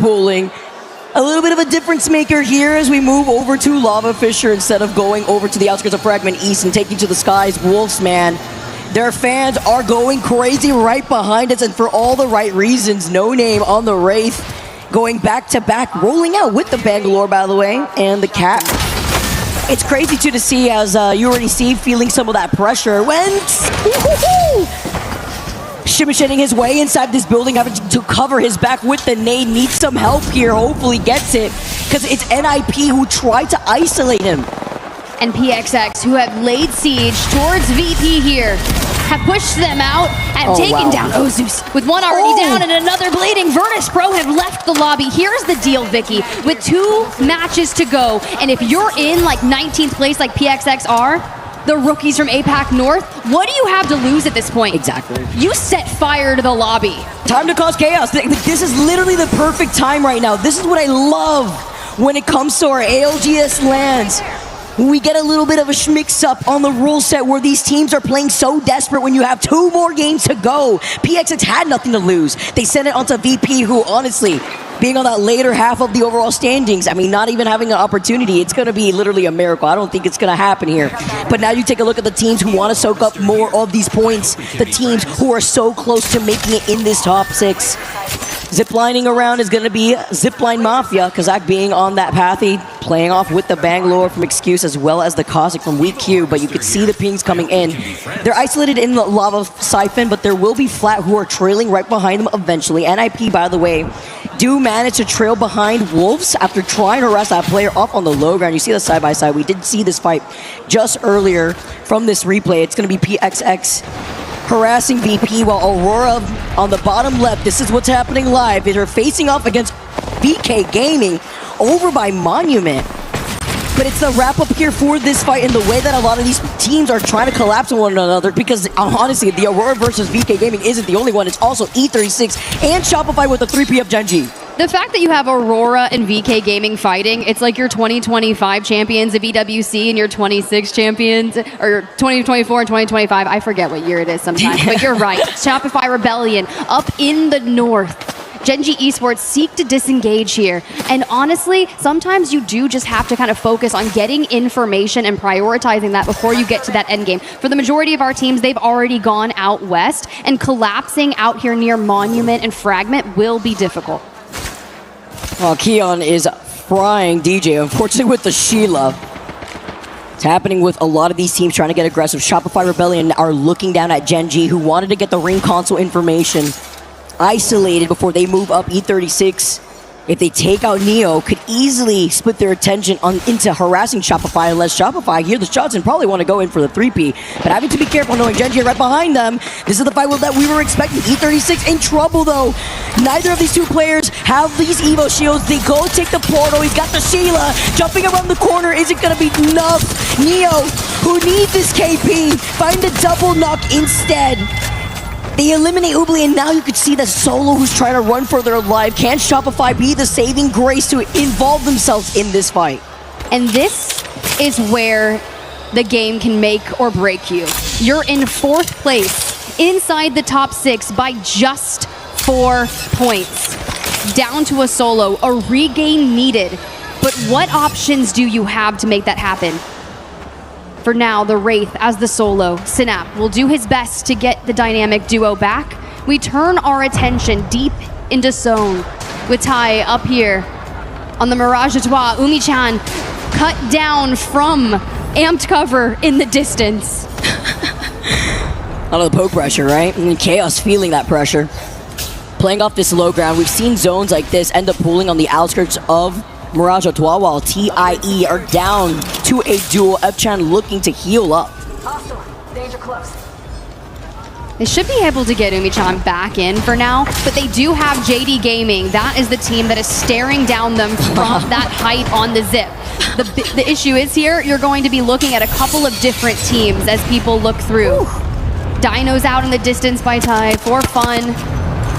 pulling. A little bit of a difference maker here as we move over to Lava Fisher instead of going over to the outskirts of Fragment East and taking to the skies. Wolves, man, their fans are going crazy right behind us, and for all the right reasons. No Name on the Wraith, going back-to-back, rolling out with the Bangalore, by the way, and the Cat. It's crazy, too, to see, as you already see, feeling some of that pressure. Shimmy-shedding his way inside this building, having to cover his back with the nade. Needs some help here, hopefully gets it, because it's NIP who tried to isolate him. And PXX, who have laid siege towards VP here, have pushed them out and taken down Ozus. With one already down and another bleeding, Virtus Pro have left the lobby. Here's the deal, Vicky. With 2 matches to go, and if you're in like 19th place like PXX are, the rookies from APAC North, what do you have to lose at this point? Exactly. You set fire to the lobby. Time to cause chaos. This is literally the perfect time right now. This is what I love when it comes to our ALGS lands. We get a little bit of a mix-up on the rule set where these teams are playing so desperate when you have 2 more games to go. PXX had nothing to lose. They sent it onto VP, who honestly, being on that later half of the overall standings, I mean, not even having an opportunity, it's going to be literally a miracle. I don't think it's going to happen here. But now you take a look at the teams who want to soak up more of these points, the teams who are so close to making it in this top 6. Ziplining around is going to be Zipline Mafia, Kazak being on that pathy, playing off with the Bangalore from Excuse as well as the Cossack from Weak Q, but you could see the pings coming in. They're isolated in the Lava Siphon, but there will be Flat who are trailing right behind them eventually. NIP, by the way, do manage to trail behind Wolves after trying to harass that player up on the low ground. You see the side-by-side. We did see this fight just earlier from this replay. It's going to be PXX harassing VP, while Aurora on the bottom left, this is what's happening live, is they're facing off against BK Gaming over by Monument. But it's the wrap-up here for this fight in the way that a lot of these teams are trying to collapse on one another, because honestly, the Aurora versus BK Gaming isn't the only one. It's also E36 and Shopify with the 3P of Genji. The fact that you have Aurora and VK Gaming fighting, it's like your 2025 champions of EWC and your 26 champions, or your 2024 and 2025. I forget what year it is sometimes, but you're right. Shopify Rebellion up in the north. Genji Esports seek to disengage here. And honestly, sometimes you do just have to kind of focus on getting information and prioritizing that before you get to that end game. For the majority of our teams, they've already gone out west, and collapsing out here near Monument and Fragment will be difficult. Well, Keon is frying DJ, unfortunately, with the Sheila. It's happening with a lot of these teams trying to get aggressive. Shopify Rebellion are looking down at Genji, who wanted to get the ring console information isolated before they move up E36. If they take out Neo, could easily split their attention into harassing Shopify, unless Shopify hear the shots and probably want to go in for the 3P. But having to be careful knowing Genji right behind them. This is the fight that we were expecting. E36 in trouble though. Neither of these 2 players have these Evo shields. They go take the portal. He's got the Sheila. Jumping around the corner isn't going to be enough. Neo, who needs this KP, find a double knock instead. They eliminate Ubli, and now you could see the Solo who's trying to run for their life. Can Shopify be the saving grace to involve themselves in this fight? And this is where the game can make or break you. You're in 4th place, inside the top 6 by just 4 points. Down to a Solo, a regain needed. But what options do you have to make that happen? For now, the Wraith as the Solo. Synap will do his best to get the dynamic duo back. We turn our attention deep into zone with Tai up here on the Mirage Etoile. Umi-chan cut down from amped cover in the distance. A lot of the poke pressure, right? And Chaos feeling that pressure. Playing off this low ground, we've seen zones like this end up pooling on the outskirts of Mirage Etoile, while TIE are down to a duel. F-Chan looking to heal up. Danger close. They should be able to get Umi-chan back in for now, but they do have JD Gaming. That is the team that is staring down them from that height on the zip. The issue is here, you're going to be looking at a couple of different teams as people look through. Dino's out in the distance by Tai, FORFUN,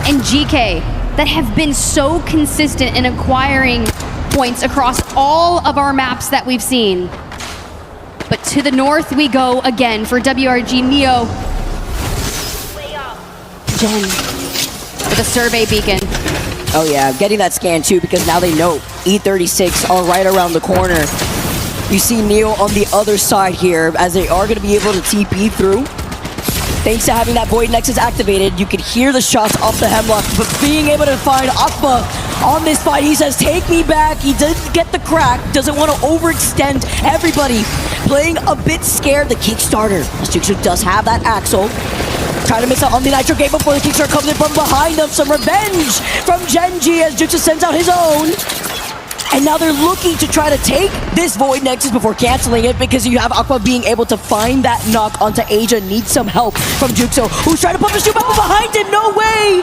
and GK that have been so consistent in acquiring points across all of our maps that we've seen. But to the north we go again for WRG Neo. Jen with a survey beacon. Oh yeah, getting that scan too, because now they know E36 are right around the corner. You see Neo on the other side here, as they are going to be able to TP through. Thanks to having that Void Nexus activated, you could hear the shots off the Hemlock, but being able to find Akba on this fight, he says, take me back. He doesn't get the crack, doesn't want to overextend everybody. Playing a bit scared, the Kickstarter. Juksu does have that Axel. Trying to miss out on the Nitro Gate before the Kickstarter comes in from behind them. Some revenge from Genji as Juksu sends out his own. And now they're looking to try to take this Void Nexus before canceling it, because you have Aqua being able to find that knock onto Asia. Needs some help from Jukso, who's trying to pump the shoot back behind him. No way!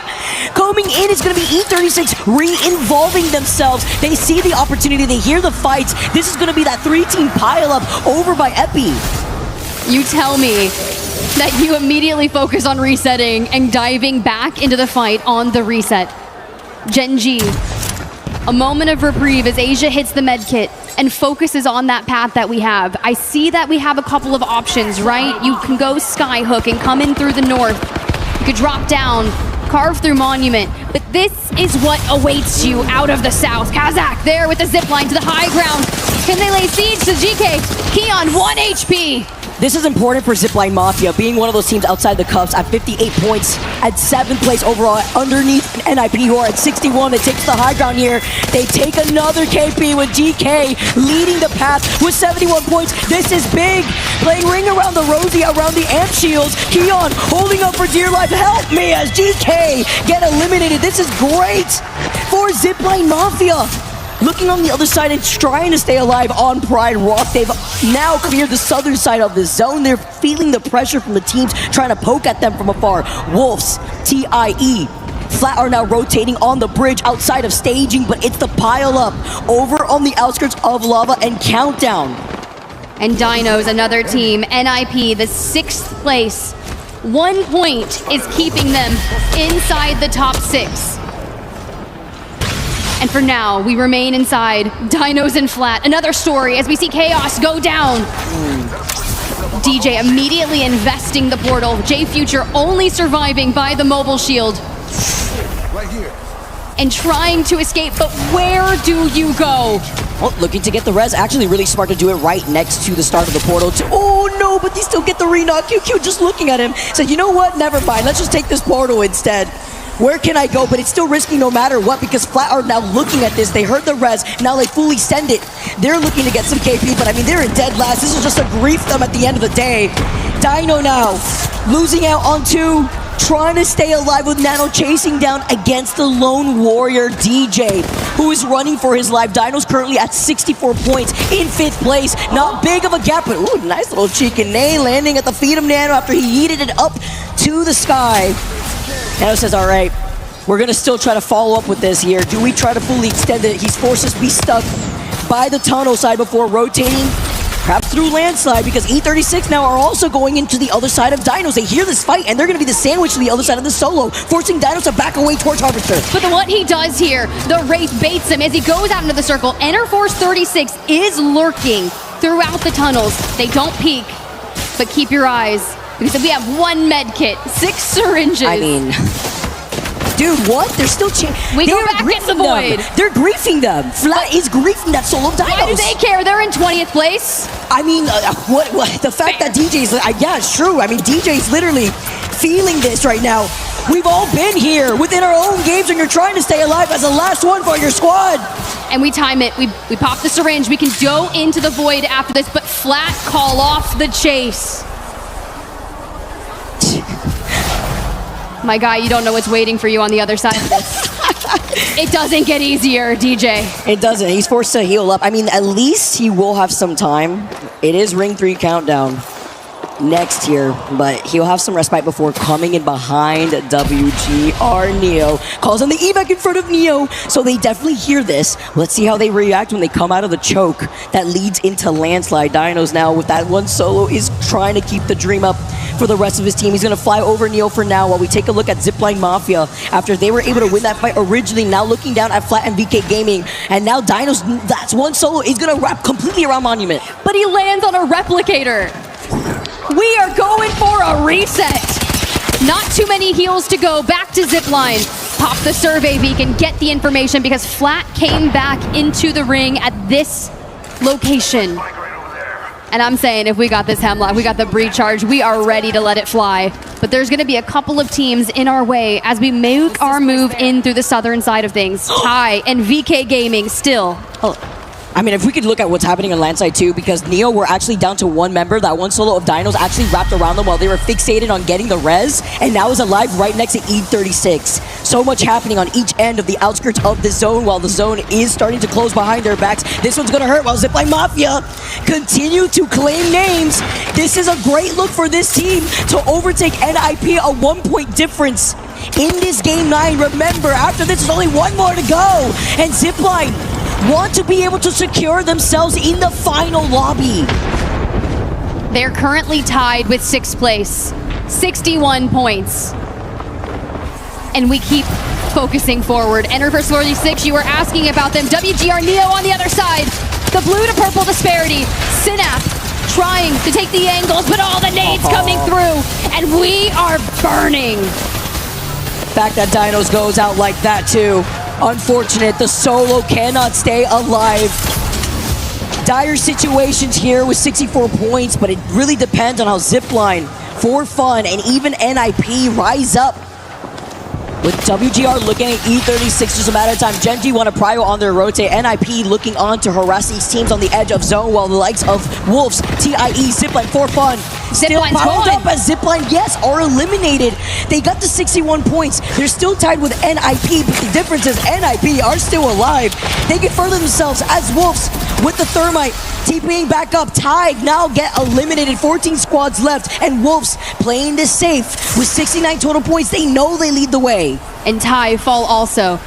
Coming in is going to be E36 re-involving themselves. They see the opportunity. They hear the fights. This is going to be that 3-team pile-up over by Epi. You tell me that you immediately focus on resetting and diving back into the fight on the reset. Genji. A moment of reprieve as Asia hits the med kit and focuses on that path that we have. I see that we have a couple of options, right? You can go Skyhook and come in through the north. You could drop down, carve through Monument. But this is what awaits you out of the south. Kazakh there with the zipline to the high ground. Can they lay siege to GK? Keon, 1 HP. This is important for Zipline Mafia, being one of those teams outside the cups at 58 points, at 7th place overall, underneath NIP, who are at 61. They take the high ground here. They take another KP with GK leading the path with 71 points. This is big. Playing ring around the Rosie, around the amp shields. Keon holding up for dear life. Help me as GK get eliminated. This is great for Zipline Mafia. Looking on the other side and trying to stay alive on Pride Rock. They've now cleared the southern side of the zone. They're feeling the pressure from the teams trying to poke at them from afar. Wolves, TIE, Flat are now rotating on the bridge outside of staging, but it's the pile-up over on the outskirts of Lava and Countdown. And Dinos, another team, NIP, the 6th place. 1 point is keeping them inside the top 6. And for now, we remain inside. Dinos and Flat. Another story as we see Chaos go down. DJ immediately investing the portal. J Future only surviving by the mobile shield. Right here. And trying to escape, but where do you go? Well, looking to get the res. Actually really smart to do it right next to the start of the portal. Oh no, but they still get the re-knock. QQ just looking at him. Said, you know what? Never mind. Let's just take this portal instead. Where can I go? But it's still risky no matter what, because Flat are now looking at this. They heard the res. Now they fully send it. They're looking to get some KP, but I mean, they're in dead last. This is just a grief them at the end of the day. Dino now losing out on 2. Trying to stay alive with Nano chasing down against the lone warrior DJ, who is running for his life. Dino's currently at 64 points in 5th place. Not big of a gap, but ooh, nice little chicken nay landing at the feet of Nano after he yeeted it up to the sky. Nano says, all right, we're going to still try to follow up with this here. Do we try to fully extend it? He's forced us to be stuck by the tunnel side before rotating, perhaps through landslide, because E36 now are also going into the other side of Dinos. They hear this fight, and they're going to be the sandwich to the other side of the solo, forcing Dinos to back away towards Harvester. But what he does here, the Wraith baits him as he goes out into the circle. Enter Force 36 is lurking throughout the tunnels. They don't peek, but keep your eyes, because we have 1 med kit, 6 syringes. I mean, dude, what? They're still We go back in the void. They're griefing them. Flat is griefing that solo Dinos. Why do they care? They're in 20th place. I mean, what? The fact that DJ's, yeah, it's true. I mean, DJ's literally feeling this right now. We've all been here within our own games when you're trying to stay alive as the last one for your squad. And we time it. We pop the syringe. We can go into the void after this, but Flat call off the chase. My guy, you don't know what's waiting for you on the other side of this. It doesn't get easier, DJ. It doesn't. He's forced to heal up. I mean, at least he will have some time. It is Ring 3 countdown next here, but he'll have some respite before coming in behind WGR. Neo calls on the evac in front of Neo, so they definitely hear this. Let's see how they react when they come out of the choke that leads into landslide. Dinos now with that 1 solo is trying to keep the dream up for the rest of his team. He's going to fly over Neo for now while we take a look at Zipline Mafia after they were able to win that fight originally, now looking down at Flat and VK Gaming, and now Dinos, that's 1 solo, is going to wrap completely around Monument. But he lands on a replicator. We are going for a reset. Not too many heals to go. Back to Zipline. Pop the survey beacon, get the information, because Flat came back into the ring at this location. And I'm saying, if we got this Hemlock, we got the breach charge, we are ready to let it fly. But there's going to be a couple of teams in our way as we make our move in through the southern side of things. Ty and VK Gaming still. I mean, if we could look at what's happening on landside too, because Neo were actually down to one member. That one solo of Dinos actually wrapped around them while they were fixated on getting the res, and now is alive right next to E36. So much happening on each end of the outskirts of the zone while the zone is starting to close behind their backs. This one's gonna hurt while Zipline Mafia continue to claim names. This is a great look for this team to overtake NIP, a 1-point difference in this game 9. Remember, after this, there's only one more to go, and Zipline want to be able to secure themselves in the final lobby. They're currently tied with 6th place, 61 points. And we keep focusing forward. Enter for 46, you were asking about them. WGR Neo on the other side. The blue to purple disparity. Synap trying to take the angles, but all the nades coming through. And we are burning. The fact that Dinos goes out like that too. Unfortunate, the solo cannot stay alive. Dire situations here with 64 points, but it really depends on how Zipline, FORFUN, and even NIP rise up. With WGR looking at E36, just a matter of time. Genji want to prio on their rotate. NIP looking on to harass these teams on the edge of zone, while the likes of Wolves, TIE, Zipline, FORFUN still piled up as Zipline, yes, are eliminated. They got the 61 points. They're still tied with NIP, but the difference is NIP are still alive. They can further themselves as Wolves with the Thermite TPing back up. Tied now get eliminated. 14 squads left, and Wolves playing this safe with 69 total points. They know they lead the way. And Ty fall also.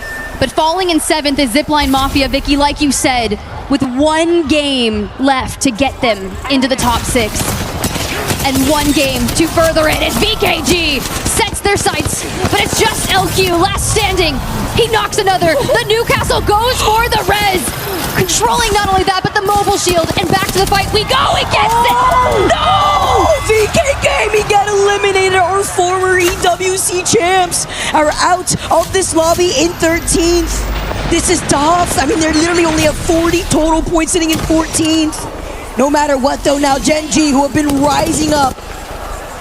But falling in 7th is Zipline Mafia, Vicky, like you said, with one game left to get them into the top 6. And one game to further it as VKG sets their sights, but it's just LQ, last standing. He knocks another. The Newcastle goes for the res. Controlling not only that, but the mobile shield. And back to the fight we go. He gets it. No! VK Gaming get eliminated. Our former EWC champs are out of this lobby in 13th. This is tough. I mean, they're literally only have 40 total points sitting in 14th. No matter what though, now Genji, who have been rising up,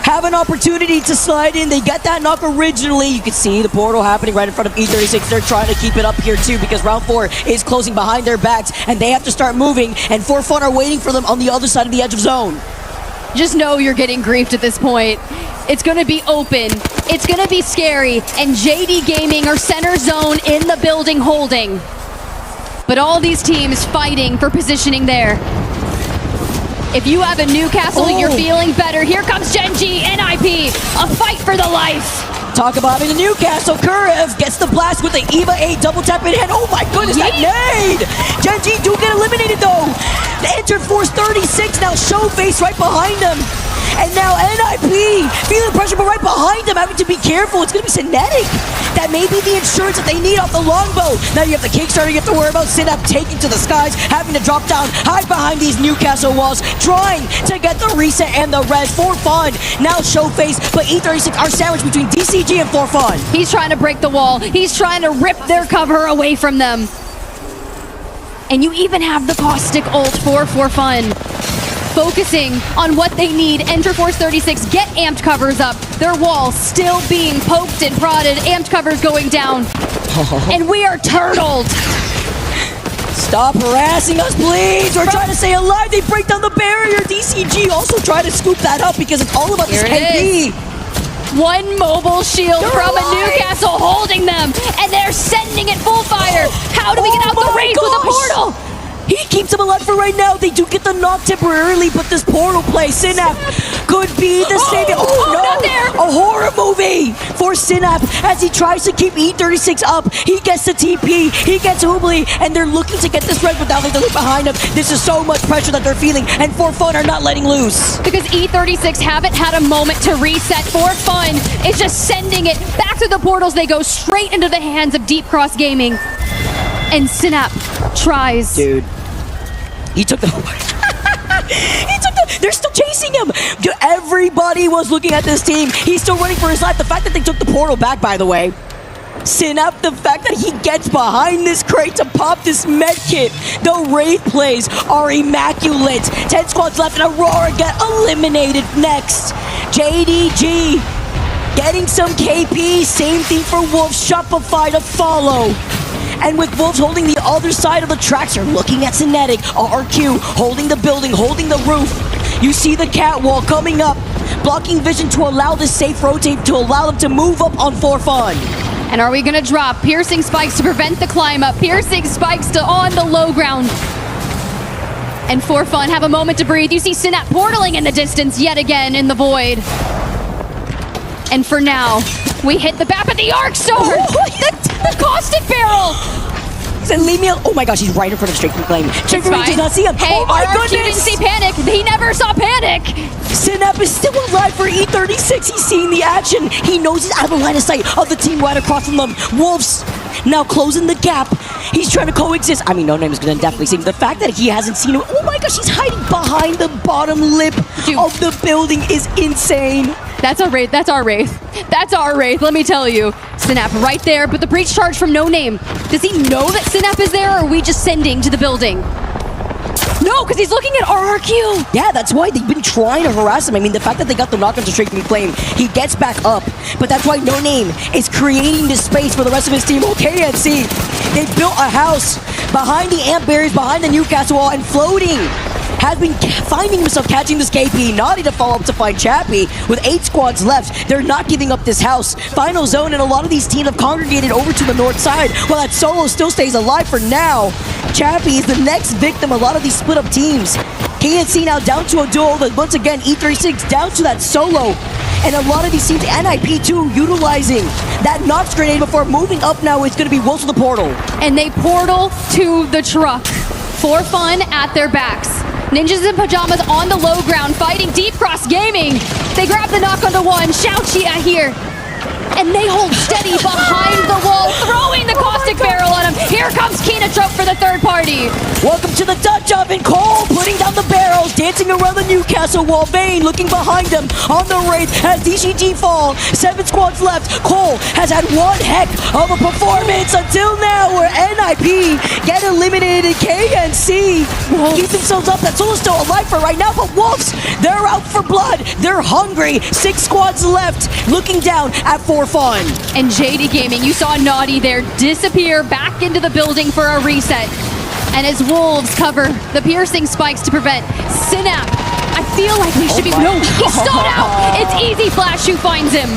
have an opportunity to slide in. They got that knock originally. You can see the portal happening right in front of E36. They're trying to keep it up here too, because round 4 is closing behind their backs and they have to start moving, and FORFUN are waiting for them on the other side of the edge of zone. Just know you're getting griefed at this point. It's gonna be open, it's gonna be scary, and JD Gaming are center zone in the building holding. But all these teams fighting for positioning there. If you have a Newcastle, you're feeling better. Here comes Genji, NIP, a fight for the life. Talk about having a Newcastle. Kurev gets the blast with the EVA 8 double tap in hand. Oh my goodness, that nade! Genji do get eliminated though. The Enter Force 36 now, Showface right behind them. And now NIP feeling pressure, but right behind them, having to be careful. It's going to be Cinetic. That may be the insurance that they need off the longbow. Now you have the Kickstarter you have to worry about. Synap taking to the skies, having to drop down, hide behind these Newcastle walls, trying to get the reset and the res. FORFUN now Showface, but E36 are sandwiched between DCG and FORFUN. He's trying to break the wall. He's trying to rip their cover away from them. And you even have the caustic ult for FORFUN. Focusing on what they need. Enter Force 36, get amped covers up. Their wall still being poked and prodded. Amped covers going down. And we are turtled. Stop harassing us, please. We're trying to stay alive. They break down the barrier. DCG also try to scoop that up because it's all about this KP. One mobile shield from a Newcastle holding them, and they're sending it full fire. How do we get out the race with a portal? He keeps them alive for right now. They do get the knock temporarily, but this portal play, Synap could be the saving. Oh no! Not there. A horror movie for Synap as he tries to keep E36 up. He gets the TP, he gets Hubli, and they're looking to get this red, but now they look behind him. This is so much pressure that they're feeling, and FORFUN are not letting loose. Because E36 haven't had a moment to reset. FORFUN is just sending it back to the portals. They go straight into the hands of Deep Cross Gaming. And Synap tries. Dude, he took the... They're still chasing him. Dude, everybody was looking at this team. He's still running for his life. The fact that they took the portal back, by the way. Synap, the fact that he gets behind this crate to pop this med kit. The Wraith plays are immaculate. 10 squads left and Aurora get eliminated next. JDG getting some KP. Same thing for Wolves. Shopify to follow. And with Wolves holding the other side of the tracks, you're looking at Cinetic, RQ holding the building, holding the roof. You see the catwall coming up, blocking vision to allow the safe rotate, to allow them to move up on FORFUN. And are we gonna drop piercing spikes to prevent the climb up? Piercing spikes to on the low ground. And FORFUN have a moment to breathe. You see Synap portaling in the distance yet again in the void. And for now, we hit the back of the arc star. The caustic barrel. He said, leave me alone. Oh my gosh, he's right in front of Straight from Flame. Straight from Flame does not see him. Hey, oh my RQ didn't goodness. see Panic. He never saw Panic. Synap is still alive for E36. He's seeing the action. He knows he's out of the line of sight of the team right across from them. Wolves now closing the gap. He's trying to coexist. I mean, No Name is going to definitely see him. The fact that he hasn't seen him. Oh my gosh, he's hiding behind the bottom lip of the building is insane. That's our Wraith. That's our Wraith. That's our Wraith, let me tell you. Synap right there, but the breach charge from No Name. Does he know that Synap is there, or are we just sending to the building? No, because he's looking at RRQ. Yeah, that's why they've been trying to harass him. I mean, the fact that they got the knock on to Straight from Flame, he gets back up. But that's why No Name is creating this space for the rest of his team. Okay, NC, they built a house behind the amp barriers, behind the Newcastle wall, and floating. Has been finding himself catching this KP. Naughty to follow up to find Chappie. With 8 squads left, they're not giving up this house. Final zone, and a lot of these teams have congregated over to the north side, while that solo still stays alive for now. Chappie is the next victim of a lot of these split up teams. KNC now down to a duo, but once again, E36 down to that solo. And a lot of these teams, NIP too, utilizing that Nox grenade before moving up now. It's going to be Wolves with the portal. And they portal to the truck. FORFUN at their backs. Ninjas in pajamas on the low ground, fighting Deep Cross Gaming. They grab the knock on the one, Xiaoqi here. And they hold steady behind the wall, throwing the caustic barrel on him. Here comes Kina Trope for the third party. Welcome to the Dutch oven. Cole putting down the barrels, dancing around the Newcastle wall. Vayne looking behind him on the Wraith as DCG fall. 7 squads left. Cole has had one heck of a performance until now, where NIP get eliminated. KNC keep themselves up. That solo's still alive for right now, but Wolves, they're out for blood. They're hungry. 6 squads left, looking down at FORFUN. And JD Gaming, you saw Naughty there disappear back into the building for a reset. And as Wolves cover the piercing spikes to prevent Synap, I feel like we should be... No, he stalled out! It's Easy Flash who finds him.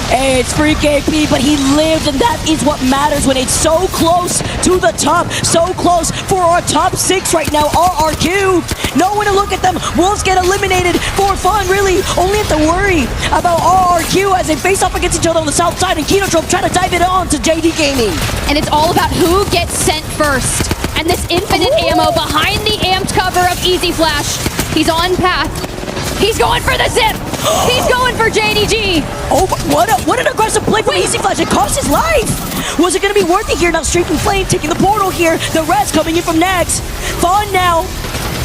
Hey, it's free KP, but he lived, and that is what matters when it's so close to the top. So close for our top 6 right now, RRQ. No one to look at them. Wolves get eliminated. FORFUN really only have to worry about RRQ as they face off against each other on the south side, and Kinotrope trying to dive it on to JD Gaming. And it's all about who gets sent first. And this infinite ammo behind the amped cover of Easy Flash. He's on path. He's going for the zip. He's going for JDG. Oh, what an aggressive play from Easy Flash. It cost his life. Was it going to be worth it here? Now Straight from Flame taking the portal here. The rest coming in from Nags. Fawn now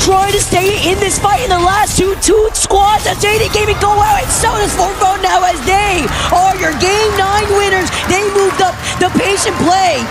trying to stay in this fight in the last two squads as JD Gaming go out, and so does FORFUN now as they are your Game 9 winners. They moved up the patient play.